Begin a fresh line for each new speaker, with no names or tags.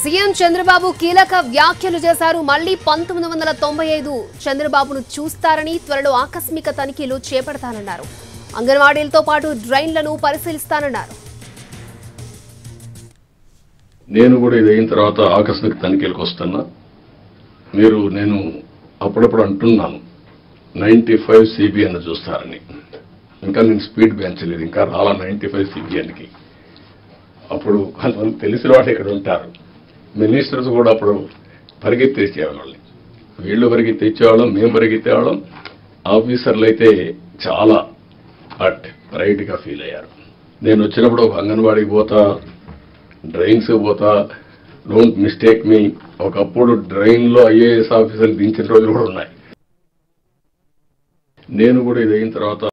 CM Chandrababu కీలక వ్యాఖ్యలు చేశారు. మళ్లీ 1995 చంద్రబాబును చూస్తారని, త్వరలో ఆకస్మిక తనిఖీలు చేపడతానన్నారు. అంగన్వాడీలతో పాటు డ్రైన్లను పరిశీలిస్తానన్నారు.
నేను కూడా ఇది అయిన తర్వాత ఆకస్మిక తనిఖీలకు వస్తున్నా. నేను అప్పుడప్పుడు అంటున్నాను 95 CBN చూస్తారని. ఇంకా నేను స్పీడ్ పెంచలేదు, ఇంకా రాలా 95 CBNకి. అప్పుడు కొంతమంది తెలిసిన వాళ్ళు ఇక్కడ ఉంటారు, మినిస్టర్స్ కూడా అప్పుడు పరిగెత్తేసేవాళ్ళని. వీళ్ళు పరిగెత్తేసేవాళ్ళం, మేము పరిగెత్తేవాళ్ళం. ఆఫీసర్లు అయితే చాలా ప్రైడ్గా ఫీల్ అయ్యారు. నేను వచ్చినప్పుడు ఒక అంగన్వాడీకి పోతా, డ్రైన్స్ పోతా, డోంట్ మిస్టేక్ మీ. ఒకప్పుడు డ్రైన్లో IAS ఆఫీసర్లు దించిన రోజులు కూడా ఉన్నాయి. నేను కూడా ఇది అయిన తర్వాత